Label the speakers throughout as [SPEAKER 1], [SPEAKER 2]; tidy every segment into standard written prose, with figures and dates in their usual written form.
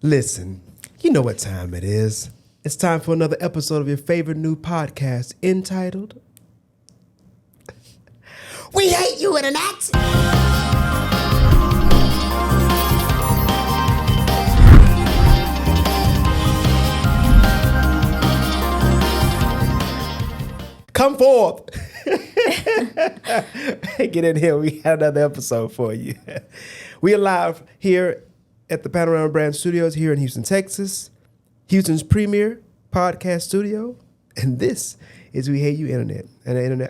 [SPEAKER 1] Listen, you know what time it is. It's time for another episode of your favorite new podcast entitled We Hate You, Internet! Come forth! Get in here. We got another episode for you. We are live here at the Panorama Brand Studios here in Houston, Texas, Houston's premier podcast studio. And this is We Hate You, Internet. And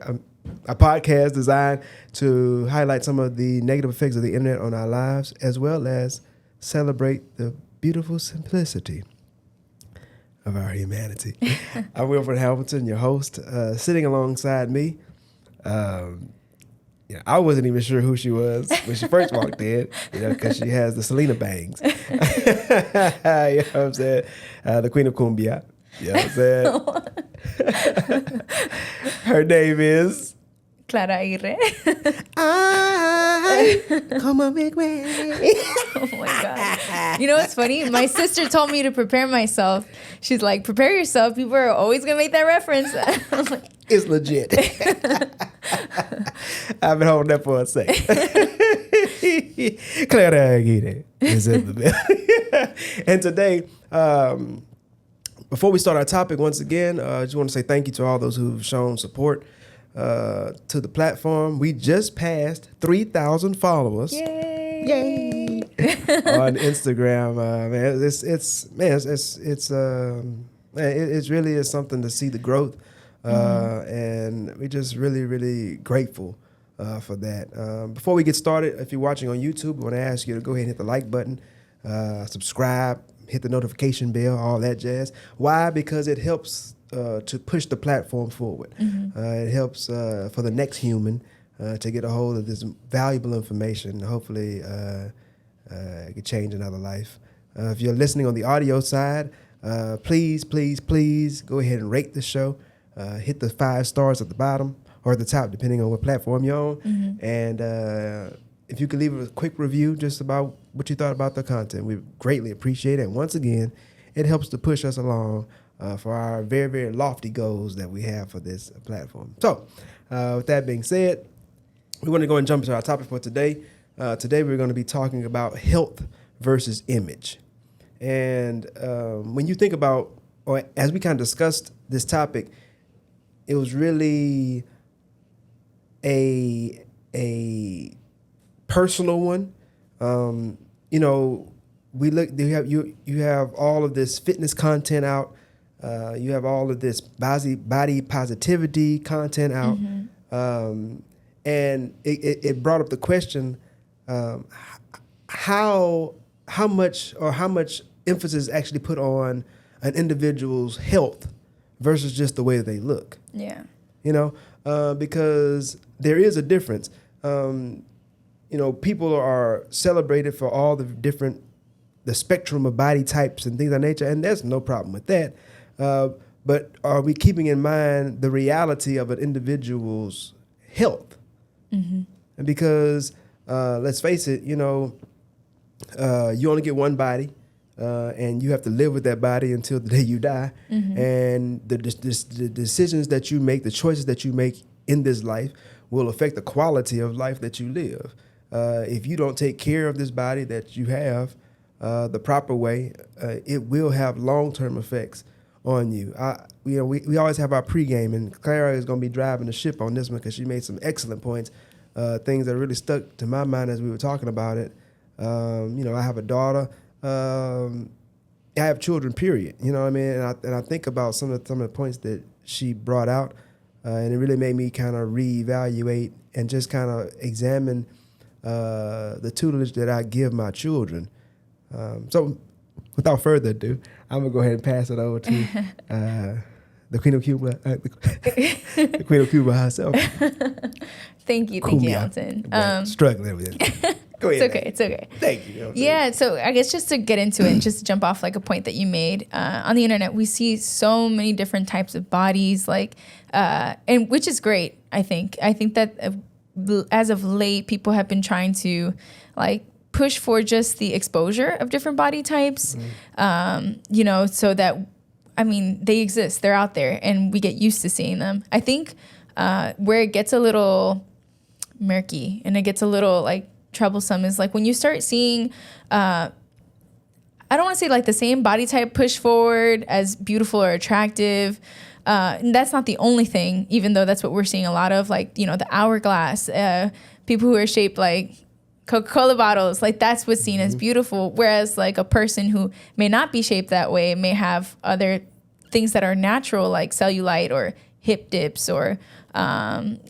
[SPEAKER 1] a podcast designed to highlight some of the negative effects of the internet on our lives, as well as celebrate the beautiful simplicity of our humanity. I'm Wilfred Hamilton, your host. Sitting alongside me, I wasn't even sure who she was when she first walked in, because she has the Selena bangs. You know what I'm saying? The Queen of Cumbia. You know what I'm saying? Her name is
[SPEAKER 2] Clara Aguirre.
[SPEAKER 1] Come on, big way.
[SPEAKER 2] Oh my God. You know what's funny? My sister told me to prepare myself. She's like, prepare yourself. People are always going to make that reference. I'm like,
[SPEAKER 1] it's legit. I've been holding that for a second. Clara Aguirre is in the building. And today, before we start our topic, once again, I just want to say thank you to all those who've shown support to the platform. We just passed 3,000 followers.
[SPEAKER 2] yay.
[SPEAKER 1] On Instagram. It really is something to see the growth. And we're just really, really grateful for that. Before we get started, if you're watching on YouTube, we want to ask you to go ahead and hit the like button, subscribe, hit the notification bell, all that jazz. Why? Because it helps to push the platform forward. It helps for the next human to get a hold of this valuable information. Hopefully, it could change another life. If you're listening on the audio side, please go ahead and rate the show. Hit the 5 stars at the bottom or at the top, depending on what platform you're on. And if you could leave a quick review just about what you thought about the content, we greatly appreciate it. And once again, it helps to push us along for our very, very lofty goals that we have for this platform. So with that being said, we're going to go and jump into our topic for today. Today we're going to be talking about health versus image. And when you think about, or as we kind of discussed this topic, it was really a personal one. You have all of this fitness content out. You have all of this body positivity content out. And it brought up the question, how much emphasis is actually put on an individual's health versus just the way that they look.
[SPEAKER 2] Yeah.
[SPEAKER 1] Because there is a difference. People are celebrated for all the spectrum of body types and things of that nature, and there's no problem with that. But are we keeping in mind the reality of an individual's health? And because let's face it, you only get one body. And you have to live with that body until the day you die. And the decisions that you make, the choices that you make in this life will affect the quality of life that you live. If you don't take care of this body that you have the proper way, it will have long-term effects on you. We always have our pregame, and Clara is going to be driving the ship on this one because she made some excellent points, things that really stuck to my mind as we were talking about it. I have a daughter. I have children, period. You know what I mean? And I think about some of the points that she brought out, and it really made me kind of reevaluate and just kind of examine the tutelage that I give my children. So without further ado, I'm going to go ahead and pass it over to the Queen of Cuba, the Queen of Cuba herself.
[SPEAKER 2] Thank you, Hamilton.
[SPEAKER 1] Struggling with it. Go ahead.
[SPEAKER 2] It's okay.
[SPEAKER 1] Thank you.
[SPEAKER 2] Yeah, so I guess just to get into it and just jump off like a point that you made, on the internet, we see so many different types of bodies, and which is great, I think. I think that as of late, people have been trying to push for just the exposure of different body types, you know, so that, I mean, they exist, they're out there, and we get used to seeing them. I think where it gets a little murky and it gets a little like troublesome is like when you start seeing, I don't want to say like the same body type push forward as beautiful or attractive. And that's not the only thing, even though that's what we're seeing a lot of, like, you know, the hourglass, people who are shaped like Coca-Cola bottles, like that's what's seen as beautiful. Whereas like a person who may not be shaped that way may have other things that are natural, like cellulite or hip dips, or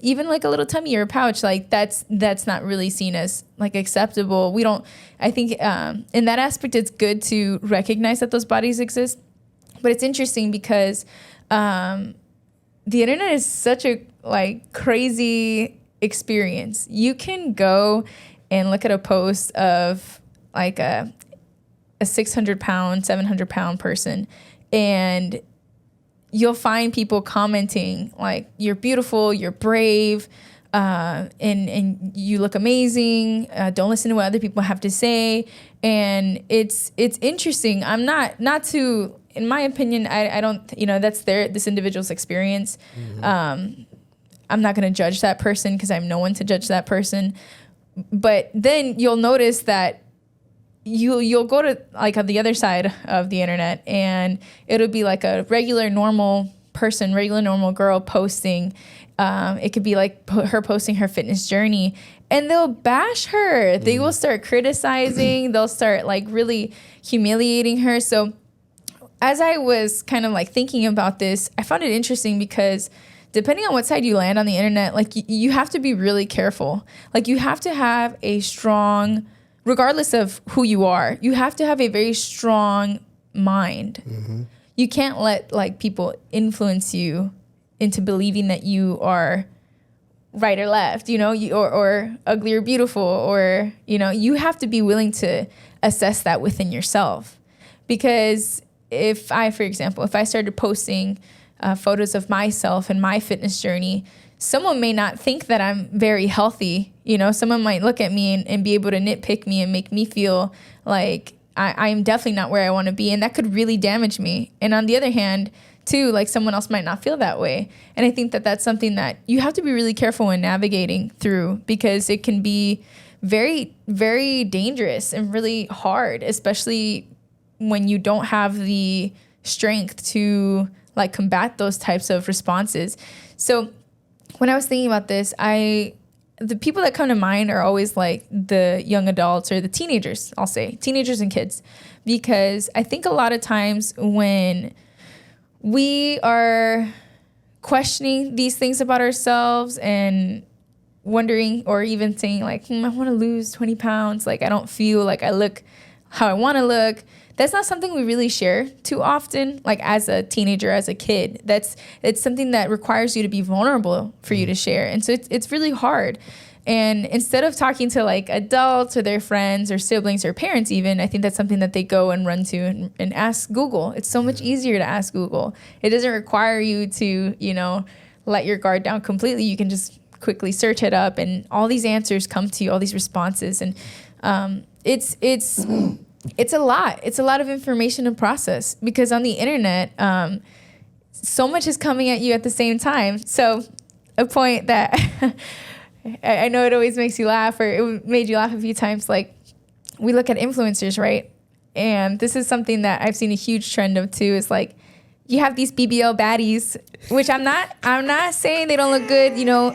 [SPEAKER 2] even like a little tummy or a pouch. Like that's not really seen as like acceptable. We don't, I think in that aspect, it's good to recognize that those bodies exist. But it's interesting because the internet is such a like crazy experience. You can go and look at a post of like a 600 pound, 700 pound person, and you'll find people commenting like, you're beautiful, you're brave, and you look amazing. Don't listen to what other people have to say. And it's interesting. I'm not to, in my opinion, I don't, you know, that's this individual's experience. I'm not going to judge that person because I'm no one to judge that person. But then you'll notice that you'll go to like on the other side of the internet, and it'll be like a regular normal person, regular normal girl posting. It could be like her posting her fitness journey, and they'll bash her. They will start criticizing. They'll start like really humiliating her. So as I was kind of like thinking about this, I found it interesting because depending on what side you land on the internet, like you have to be really careful. Like you have to have a strong, regardless of who you are, you have to have a very strong mind. You can't let like people influence you into believing that you are right or left, you know, or ugly or beautiful, or, you know, you have to be willing to assess that within yourself. Because for example, if I started posting photos of myself and my fitness journey, someone may not think that I'm very healthy. You know, someone might look at me and be able to nitpick me and make me feel like I am definitely not where I want to be. And that could really damage me. And on the other hand, too, like someone else might not feel that way. And I think that that's something that you have to be really careful when navigating through, because it can be very, very dangerous and really hard, especially when you don't have the strength to like combat those types of responses. So when I was thinking about this, the people that come to mind are always like the young adults or the teenagers, I'll say, teenagers and kids, because I think a lot of times when we are questioning these things about ourselves and wondering, or even saying like, I want to lose 20 pounds. Like, I don't feel like I look how I want to look. That's not something we really share too often, like as a teenager, as a kid. It's something that requires you to be vulnerable for you to share. And so it's really hard. And instead of talking to like adults or their friends or siblings or parents even, I think that's something that they go and run to and ask Google. It's so much easier to ask Google. It doesn't require you to, you know, let your guard down completely. You can just quickly search it up and all these answers come to you, all these responses. And it's a lot. It's a lot of information to process, because on the internet, so much is coming at you at the same time. So a point that I know it always makes you laugh, or it made you laugh a few times, like we look at influencers, right? And this is something that I've seen a huge trend of too, is like you have these BBL baddies, which I'm not saying they don't look good. You know,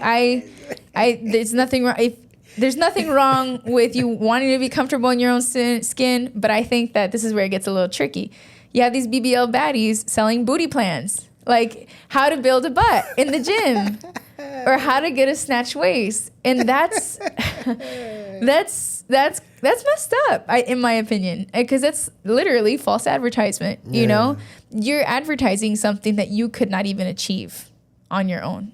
[SPEAKER 2] there's nothing wrong. There's nothing wrong with you wanting to be comfortable in your own skin, but I think that this is where it gets a little tricky. You have these BBL baddies selling booty plans, like how to build a butt in the gym or how to get a snatch waist. And that's messed up, in my opinion, because that's literally false advertisement. Yeah. You know, you're advertising something that you could not even achieve on your own.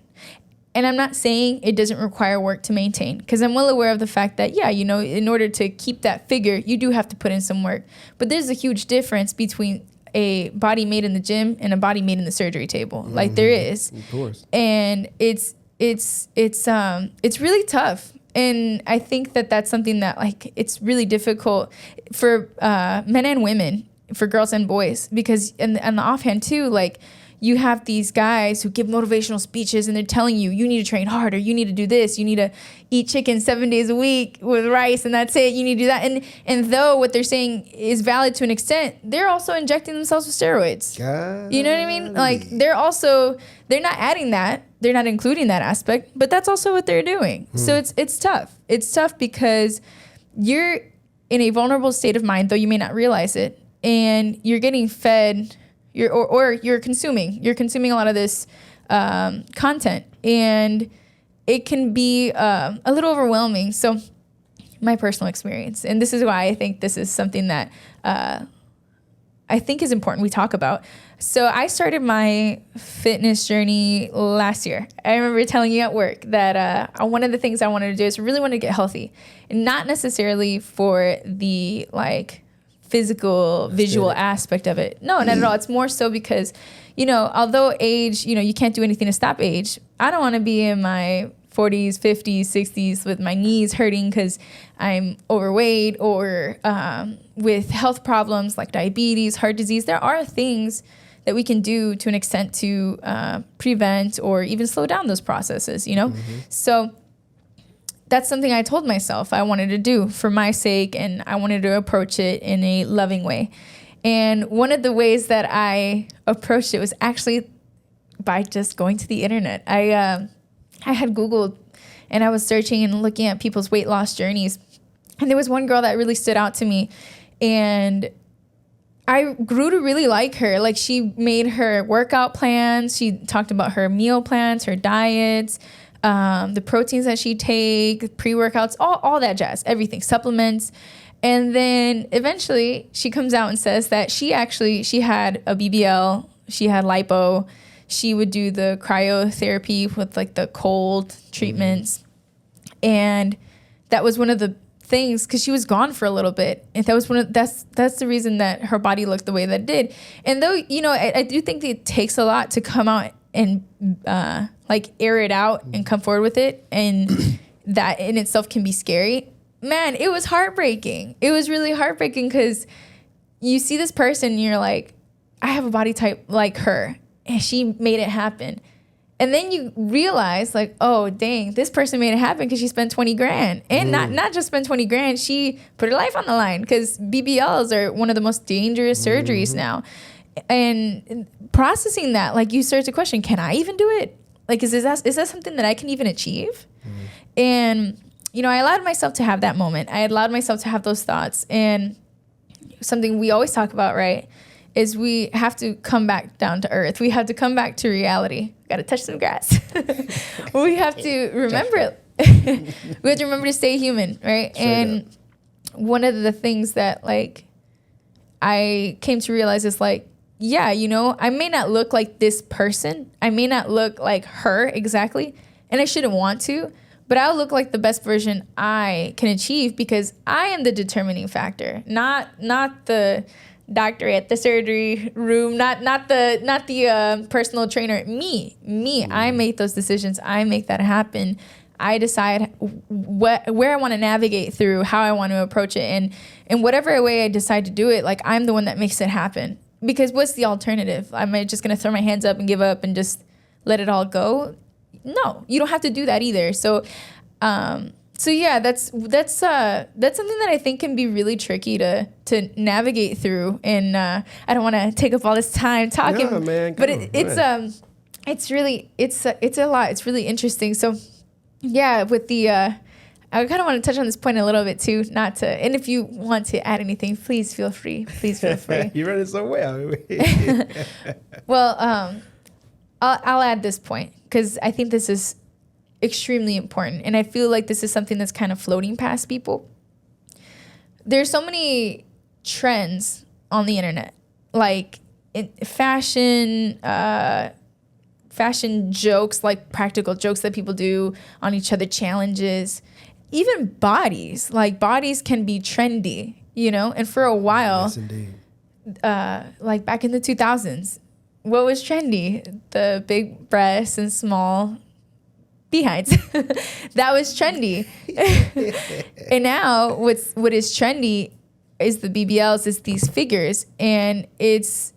[SPEAKER 2] And I'm not saying it doesn't require work to maintain, because I'm well aware of the fact that, yeah, you know, in order to keep that figure, you do have to put in some work. But there's a huge difference between a body made in the gym and a body made in the surgery table. Mm-hmm. Like there is.
[SPEAKER 1] Of course.
[SPEAKER 2] And it's really tough, And I think that that's something that like it's really difficult for men and women, for girls and boys, because in the offhand too, like you have these guys who give motivational speeches and they're telling you, you need to train harder, you need to do this, you need to eat chicken 7 days a week with rice and that's it, you need to do that. And though what they're saying is valid to an extent, they're also injecting themselves with steroids. You know what I mean? Like they're not adding that, they're not including that aspect, but that's also what they're doing. So it's tough. It's tough because you're in a vulnerable state of mind, though you may not realize it, and you're getting fed or you're consuming a lot of this content, and it can be a little overwhelming. So my personal experience, and this is why I think this is something that I think is important we talk about. So I started my fitness journey last year. I remember telling you at work that one of the things I wanted to do is really want to get healthy, and not necessarily for the like physical, visual aspect of it. No, not at all. It's more so because, you know, although age, you know, you can't do anything to stop age. I don't want to be in my 40s, 50s, 60s with my knees hurting because I'm overweight or with health problems like diabetes, heart disease. There are things that we can do to an extent to prevent or even slow down those processes, you know? So that's something I told myself I wanted to do for my sake, and I wanted to approach it in a loving way. And one of the ways that I approached it was actually by just going to the internet. I had Googled and I was searching and looking at people's weight loss journeys. And there was one girl that really stood out to me, and I grew to really like her. Like, she made her workout plans. She talked about her meal plans, her diets, the proteins that she take, pre-workouts, all that jazz, everything, supplements. And then eventually she comes out and says that she had a BBL, she had lipo, she would do the cryotherapy with like the cold treatments. And that was one of the things, because she was gone for a little bit, and that was that's the reason that her body looked the way that it did. And though, you know, I do think that it takes a lot to come out and like air it out and come forward with it, and that in itself can be scary. Man, it was heartbreaking. It was really heartbreaking because you see this person and you're like, I have a body type like her, and she made it happen. And then you realize, like, oh, dang, this person made it happen because she spent 20 grand. And not just spent 20 grand, she put her life on the line, because BBLs are one of the most dangerous surgeries now. And processing that, like, you start to question, can I even do it? Like, is that something that I can even achieve? And, you know, I allowed myself to have that moment. I allowed myself to have those thoughts. And something we always talk about, right, is we have to come back down to earth. We have to come back to reality. Got to touch some grass. We have to remember we have to remember to stay human, right? And one of the things that, like, I came to realize is, like, yeah, you know, I may not look like this person. I may not look like her exactly, and I shouldn't want to, but I'll look like the best version I can achieve, because I am the determining factor, not the doctor at the surgery room, not the personal trainer. Me. I make those decisions. I make that happen. I decide where I want to navigate through, how I want to approach it, and in whatever way I decide to do it, like, I'm the one that makes it happen. Because what's the alternative? Am I just gonna throw my hands up and give up and just let it all go? No, you don't have to do that either. So yeah, that's something that I think can be really tricky to navigate through. And I don't want to take up all this time talking,
[SPEAKER 1] no, man,
[SPEAKER 2] but it's a lot. It's really interesting. So yeah, with the I kind of want to touch on this point a little bit too, and if you want to add anything, please feel free.
[SPEAKER 1] You read it so well.
[SPEAKER 2] Well, I'll add this point, because I think this is extremely important, and I feel like this is something that's kind of floating past people. There's so many trends on the internet, like fashion jokes, like practical jokes that people do on each other, challenges, even bodies. Like, bodies can be trendy, you know. And for a while,
[SPEAKER 1] Yes, indeed.
[SPEAKER 2] Like back in the 2000s, what was trendy? The big breasts and small behinds. That was trendy. And now what is trendy is the BBLs, is these figures. And it's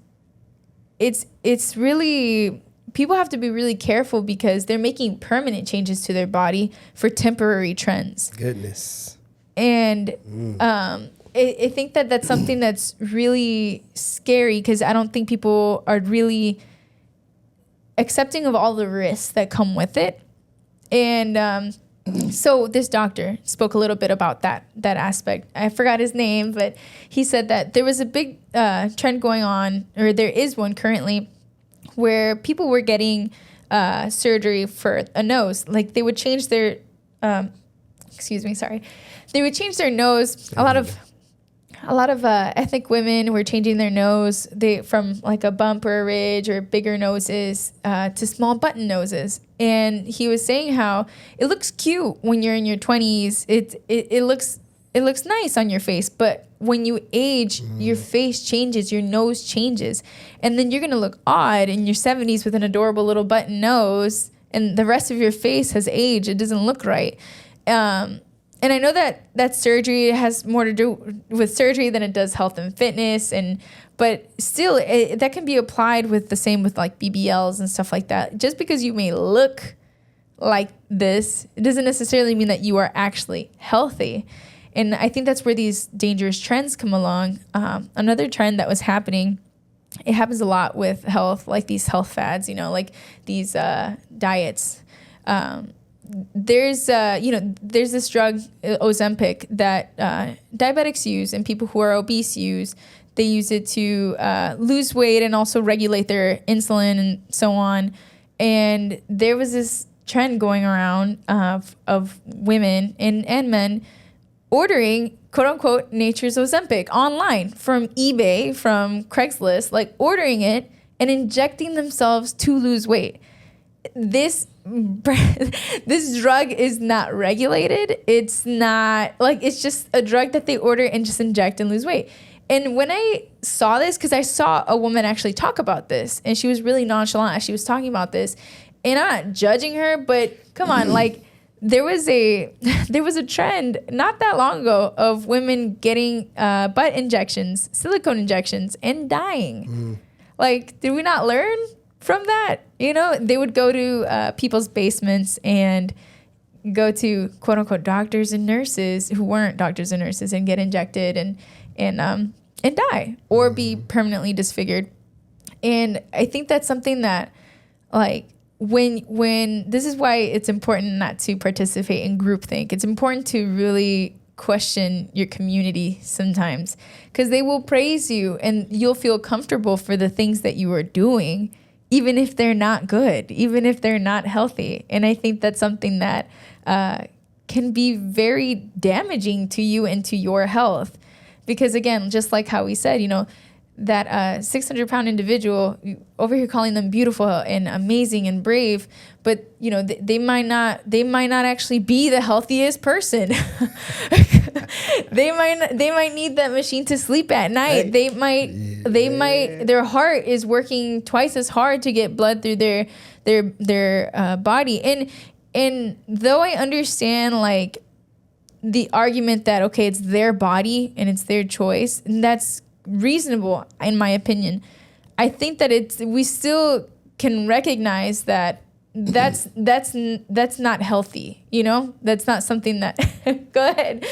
[SPEAKER 2] really, people have to be really careful because they're making permanent changes to their body for temporary trends.
[SPEAKER 1] Goodness.
[SPEAKER 2] And I think that that's something that's really scary, because I don't think people are really accepting of all the risks that come with it. And so this doctor spoke a little bit about that aspect. I forgot his name, but he said that there was a big trend going on, or there is one currently, where people were getting surgery for a nose. Like, they would change their, they would change their nose. A lot of ethnic women were changing their nose from like a bump or a ridge or bigger noses to small button noses. And he was saying how it looks cute when you're in your 20s. It looks nice on your face, but when you age, your face changes, your nose changes, and then you're gonna look odd in your 70s with an adorable little button nose, and the rest of your face has aged. It doesn't look right. And I know that surgery has more to do with surgery than it does health and fitness, but still, that can be applied with the same with like BBLs and stuff like that. Just because you may look like this, it doesn't necessarily mean that you are actually healthy. And I think that's where these dangerous trends come along. Another trend that was happening, it happens a lot with health, like these health fads, like these diets. There's this drug, Ozempic, that diabetics use and people who are obese use. They use it to lose weight and also regulate their insulin and so on. And there was this trend going around of women and men ordering, quote unquote, nature's Ozempic online from eBay, from Craigslist, like ordering it and injecting themselves to lose weight. This drug is not regulated. It's not it's just a drug that they order and just inject and lose weight. And when I saw this, because I saw a woman actually talk about this, and she was really nonchalant as she was talking about this, and I'm not judging her, but come on, there was a trend not that long ago of women getting butt injections, silicone injections, and dying. Did we not learn from that? They would go to people's basements and go to quote unquote doctors and nurses who weren't doctors and nurses and get injected and die or be permanently disfigured. And I think that's something that when this is why it's important not to participate in groupthink. It's important to really question your community sometimes, because they will praise you and you'll feel comfortable for the things that you are doing, even if they're not good, even if they're not healthy. And I think that's something that can be very damaging to you and to your health. Because again, just like how we said, that 600-pound individual, over here calling them beautiful and amazing and brave, but they might not actually be the healthiest person. They might need that machine to sleep at night. They might their heart is working twice as hard to get blood through their body. And though I understand the argument that okay, it's their body and it's their choice, and that's reasonable in my opinion, I think that we still can recognize that that's not healthy. That's not something that go ahead.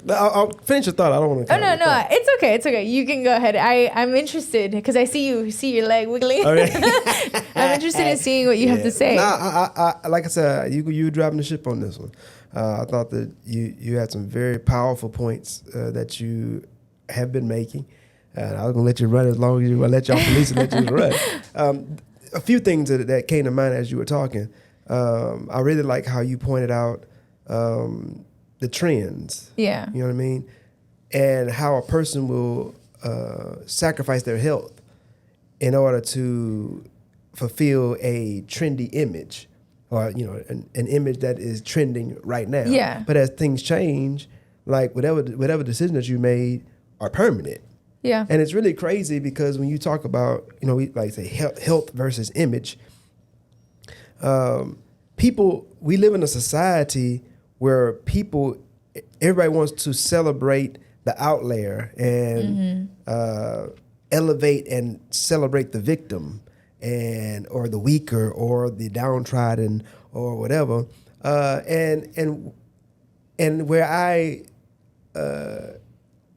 [SPEAKER 1] I'll finish your thought. I don't want to.
[SPEAKER 2] Oh no, it's okay. You can go ahead. I'm interested because I see your leg wiggling. Okay. I'm interested in seeing what you have to say.
[SPEAKER 1] I like I said, you were driving the ship on this one. I thought that you had some very powerful points that you have been making. I was gonna let you run as long as you let y'all police and let you run. A few things that came to mind as you were talking. I really like how you pointed out the trends.
[SPEAKER 2] Yeah.
[SPEAKER 1] You know what I mean? And how a person will sacrifice their health in order to fulfill a trendy image, or an image that is trending right now.
[SPEAKER 2] Yeah.
[SPEAKER 1] But as things change, whatever decision that you made are permanent.
[SPEAKER 2] Yeah.
[SPEAKER 1] And it's really crazy because when you talk about, we say health versus image, we live in a society where everybody wants to celebrate the outlier and elevate and celebrate the victim or the weaker or the downtrodden or whatever. And where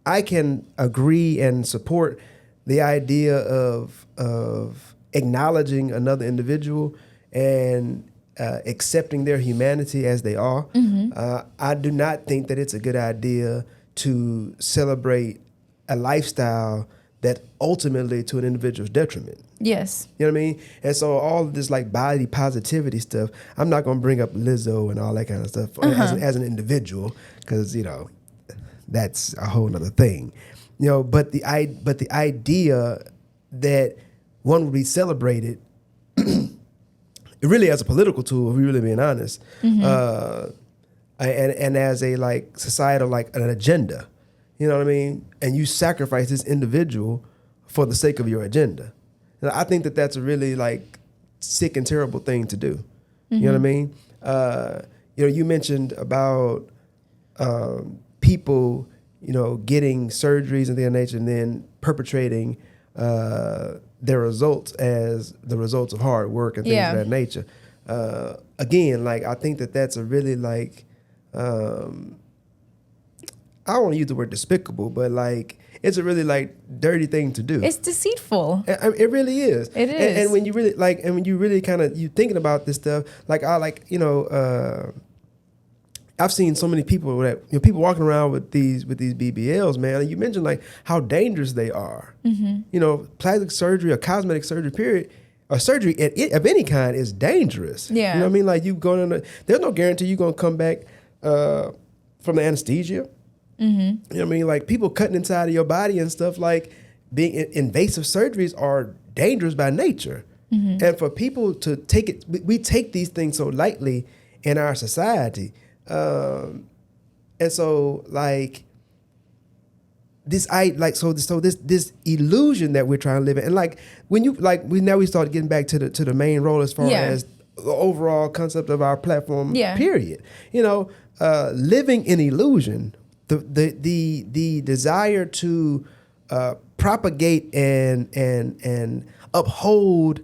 [SPEAKER 1] I can agree and support the idea of acknowledging another individual and accepting their humanity as they are. I do not think that it's a good idea to celebrate a lifestyle that ultimately to an individual's detriment.
[SPEAKER 2] Yes.
[SPEAKER 1] You know what I mean? And so all of this like body positivity stuff, I'm not going to bring up Lizzo and all that kind of stuff as an individual, because, you know, that's a whole nother thing. You know, but the idea that one would be celebrated really as a political tool, if we're really being honest, and as a like societal, like an agenda, you know what I mean? And you sacrifice this individual for the sake of your agenda. And I think that that's a really like sick and terrible thing to do. You know what I mean? You know, you mentioned about people, you know, getting surgeries and things of that nature and then perpetrating their results as the results of hard work and things of that nature. Again, like, I think that that's a really like, I don't want to use the word despicable, but like, it's a really like dirty thing to do.
[SPEAKER 2] It's deceitful.
[SPEAKER 1] It really is.
[SPEAKER 2] It is.
[SPEAKER 1] And when you really like, and when you really kind of, you thinking about this stuff, like you know, I've seen so many people that, you know, people walking around with these BBLs, man. And you mentioned like how dangerous they are. You know, plastic surgery or cosmetic surgery, period, or surgery of any kind is dangerous.
[SPEAKER 2] Yeah.
[SPEAKER 1] You know what I mean? Like, you going in, there's no guarantee you're gonna come back from the anesthesia. You know what I mean? Like, people cutting inside of your body and stuff, like being invasive surgeries are dangerous by nature. And for people to take it, we take these things so lightly in our society. And so like this illusion that we're trying to live in, and like when you like we start getting back to the main role as far as the overall concept of our platform. Period. You know, living in illusion. The desire to propagate and uphold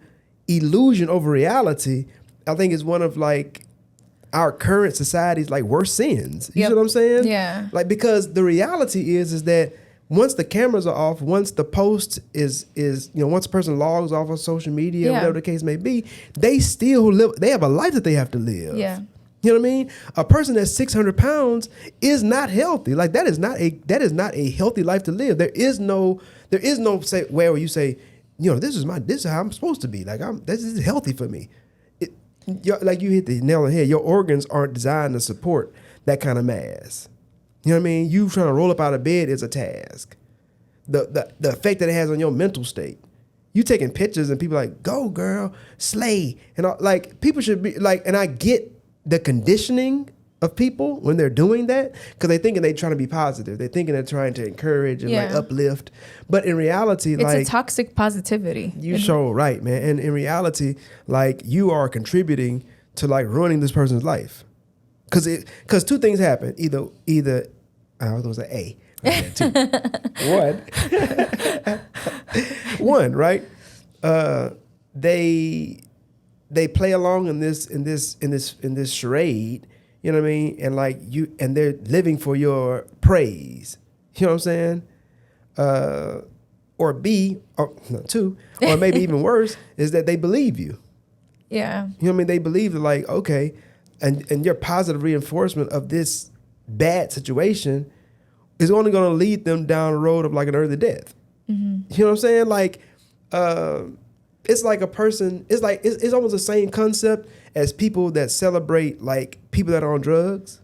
[SPEAKER 1] illusion over reality, I think, is one of like our current society's like worst sins. You see what I'm saying?
[SPEAKER 2] Yeah.
[SPEAKER 1] Like, because the reality is that once the cameras are off, once the post is you know, once a person logs off of social media, whatever the case may be, they still live. They have a life that they have to live.
[SPEAKER 2] Yeah.
[SPEAKER 1] You know what I mean? A person that's 600 pounds is not healthy. Like, that is not a healthy life to live. There is no say where you say, you know, this is how I'm supposed to be. Like, this is healthy for me. Like, you hit the nail on the head. Your organs aren't designed to support that kind of mass. You know what I mean? You trying to roll up out of bed is a task. The effect that it has on your mental state. You taking pictures and people are like, go girl, slay. And all, like, people should be like, and I get the conditioning of people when they're doing that, because they're thinking they're trying to be positive. They're thinking they're trying to encourage and like uplift. But in reality,
[SPEAKER 2] it's
[SPEAKER 1] like,
[SPEAKER 2] a toxic positivity.
[SPEAKER 1] You sure right, man. And in reality, like, you are contributing to like ruining this person's life. Because two things happen. Either I was gonna say two. One, right? They play along in this charade, you know what I mean? And like and they're living for your praise. You know what I'm saying? Or B, or no, two, or maybe even worse, is that they believe you.
[SPEAKER 2] Yeah.
[SPEAKER 1] You know what I mean? They believe that, like, okay, and your positive reinforcement of this bad situation is only going to lead them down the road of like an early death. You know what I'm saying? Like, it's like a person, it's almost the same concept as people that celebrate like people that are on drugs.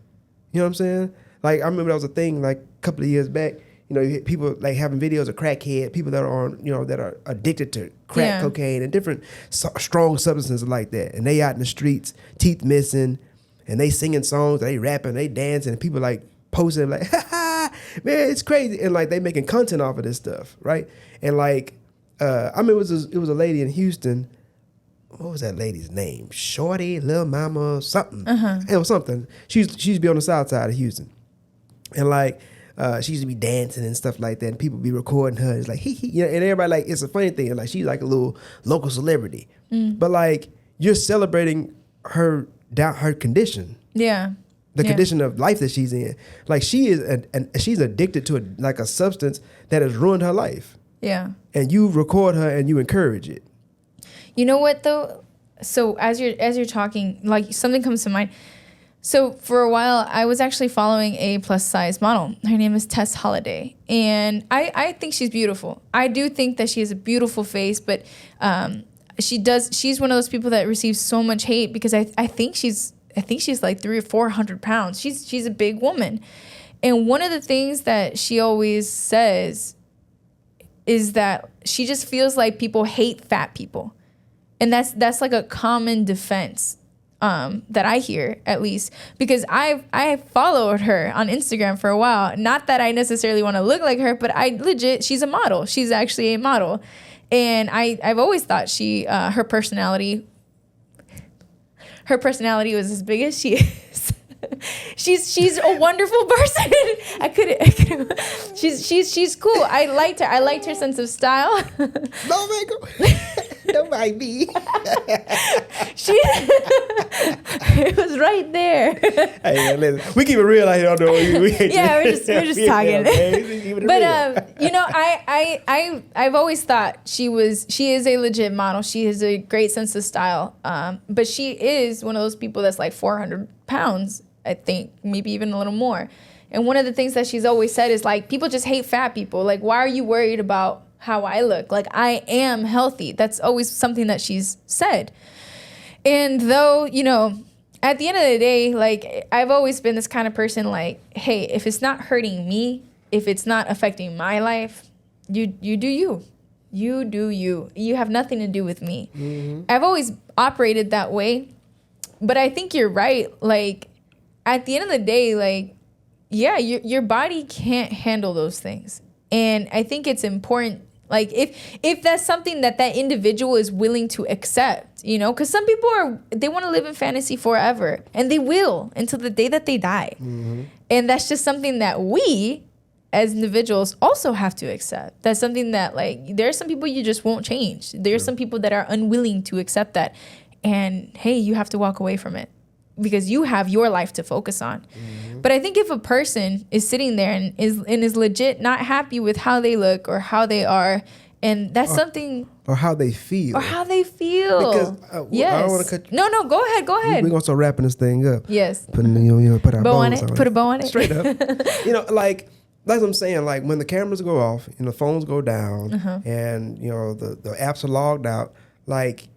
[SPEAKER 1] You know what I'm saying? Like, I remember that was a thing like a couple of years back. You know, you hit people like having videos of crackhead, people that are on, you know, that are addicted to crack cocaine and different strong substances like that. And they out in the streets, teeth missing, and they singing songs, they rapping, they dancing, and people like posting like, ha ha, man, it's crazy. And like, they making content off of this stuff, right? And like, I mean, it was a lady in Houston what was that lady's name? Shorty, Lil Mama, something. It was something. She used to be on the south side of Houston. And like, she used to be dancing and stuff like that. And people be recording her. It's like, you know, and everybody like, it's a funny thing. Like, she's like a little local celebrity. But like, you're celebrating her condition.
[SPEAKER 2] Yeah.
[SPEAKER 1] The condition of life that she's in. Like, she is, she's addicted to like a substance that has ruined her life.
[SPEAKER 2] Yeah.
[SPEAKER 1] And you record her and you encourage it.
[SPEAKER 2] You know what though? So as you're talking, like something comes to mind. So for a while, I was actually following a plus size model. Her name is Tess Holiday, and I think she's beautiful. I do think that she has a beautiful face, but she's one of those people that receives so much hate because I think she's like 300 or 400 pounds. She's a big woman, and one of the things that she always says is that she just feels like people hate fat people. And that's like a common defense that I hear, at least, because I followed her on Instagram for a while. Not that I necessarily want to look like her, but she's a model. She's actually a model. And I've always thought her personality was as big as she is. She's a wonderful person. I couldn't. She's cool. I liked her. I liked her sense of style.
[SPEAKER 1] Don't mind me.
[SPEAKER 2] It was right there.
[SPEAKER 1] Hey, man, listen, we keep it real out here.
[SPEAKER 2] Yeah, we're just talking. But you know, I've always thought she is a legit model. She has a great sense of style. But she is one of those people that's like 400 pounds, I think, maybe even a little more. And one of the things that she's always said is like, people just hate fat people. Like, why are you worried about how I look? Like, I am healthy. That's always something that she's said. And though, you know, at the end of the day, like, I've always been this kind of person, like, hey, if it's not hurting me, if it's not affecting my life, you do you. You do you. You have nothing to do with me. Mm-hmm. I've always operated that way. But I think you're right. Like, at the end of the day, like, yeah, your body can't handle those things. And I think it's important, like, if that's something that individual is willing to accept, you know, because some people they want to live in fantasy forever, and they will until the day that they die. Mm-hmm. And that's just something that we as individuals also have to accept. That's something that, like, there are some people you just won't change. There's some people that are unwilling to accept that. And hey, you have to walk away from it because you have your life to focus on. Mm-hmm. But I think if a person is sitting there and is legit not happy with how they look or how they are, and that's something,
[SPEAKER 1] or how they feel, because
[SPEAKER 2] yes,
[SPEAKER 1] I don't want to cut.
[SPEAKER 2] No, go ahead.
[SPEAKER 1] We're gonna start wrapping this thing up.
[SPEAKER 2] Yes,
[SPEAKER 1] put our
[SPEAKER 2] bow on it. Put a bow on it.
[SPEAKER 1] Straight up. You know, like I'm saying, like when the cameras go off and the phones go down, and you know the apps are logged out, like.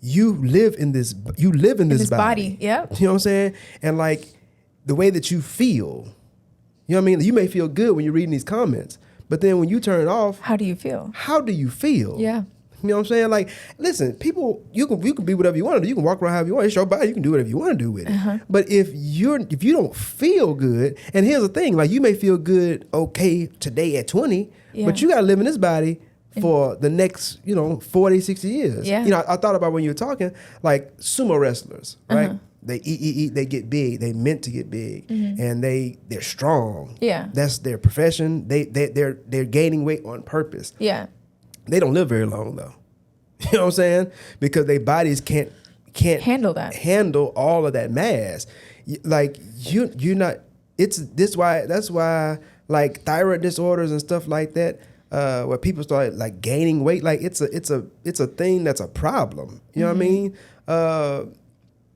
[SPEAKER 1] You live in this body.
[SPEAKER 2] Yeah.
[SPEAKER 1] You know what I'm saying? And like the way that you feel, you know what I mean? You may feel good when you're reading these comments, but then when you turn it off,
[SPEAKER 2] how do you feel?
[SPEAKER 1] Yeah. You know what I'm saying? Like, listen, people, you can be whatever you want to do. You can walk around however you want. It's your body. You can do whatever you want to do with it. But if you don't feel good, and here's the thing, like you may feel good, okay, today at 20, but you got to live in this body for the next, 40, 60 years.
[SPEAKER 2] Yeah.
[SPEAKER 1] You know, I thought about when you were talking, like sumo wrestlers, right? They eat, they get big. They meant to get big, and they're strong.
[SPEAKER 2] Yeah.
[SPEAKER 1] That's their profession. They're gaining weight on purpose.
[SPEAKER 2] Yeah.
[SPEAKER 1] They don't live very long though. You know what I'm saying? Because their bodies can't handle all of that mass. Like you're not. That's why like thyroid disorders and stuff like that. Where people start like gaining weight, like it's a thing that's a problem. You know what I mean?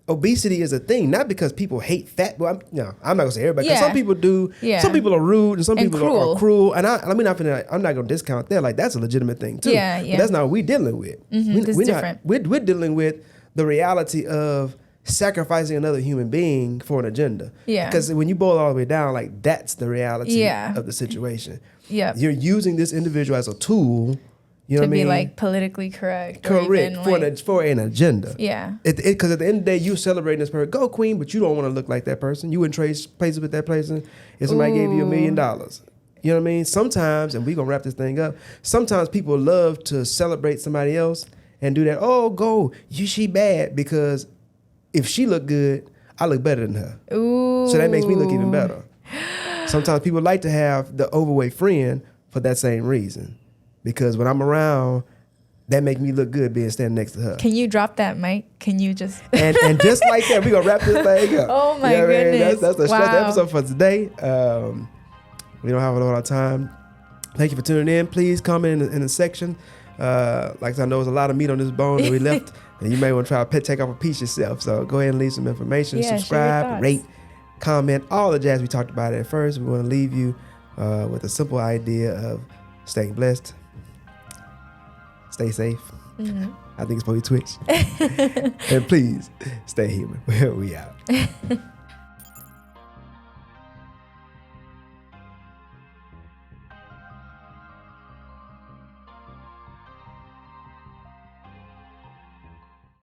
[SPEAKER 1] Obesity is a thing, not because people hate fat. Well, I'm not gonna say everybody. Because some people do. Yeah. Some people are rude, and some people are cruel. And I'm not gonna discount that. Like that's a legitimate thing too. Yeah. But that's not what we're dealing with. We're different. We're dealing with the reality of sacrificing another human being for an agenda. Yeah. Because when you boil it all the way down, like that's the reality of the situation. Yeah. You're using this individual as a tool, you know what I mean? To be like
[SPEAKER 2] politically correct.
[SPEAKER 1] Correct. For an agenda.
[SPEAKER 2] Yeah.
[SPEAKER 1] Because at the end of the day, you celebrating this person. Go queen, but you don't want to look like that person. You wouldn't trade places with that person if somebody gave you $1 million. You know what I mean? Sometimes, and we're going to wrap this thing up, sometimes people love to celebrate somebody else and do that. Oh, go, she bad, because if she look good, I look better than her.
[SPEAKER 2] Ooh.
[SPEAKER 1] So that makes me look even better. Sometimes people like to have the overweight friend for that same reason, because when I'm around, that make me look good being standing next to her.
[SPEAKER 2] Can you drop that mic? Can you just
[SPEAKER 1] and just like that, we're gonna wrap this thing up.
[SPEAKER 2] Oh my
[SPEAKER 1] what I mean?
[SPEAKER 2] goodness.
[SPEAKER 1] That's the
[SPEAKER 2] Wow.
[SPEAKER 1] episode for today. We don't have a lot of time. Thank you for tuning in. Please comment in the section. Like I said, I know there's a lot of meat on this bone that we left, and you may want to try to take off a piece yourself. So go ahead and leave some information.
[SPEAKER 2] Yeah, share your
[SPEAKER 1] subscribe,
[SPEAKER 2] thoughts.
[SPEAKER 1] rate, comment, all the jazz we talked about at first. We want to leave you with a simple idea of staying blessed, stay safe.
[SPEAKER 2] Mm-hmm.
[SPEAKER 1] I think it's probably Twitch. And please stay human. We out.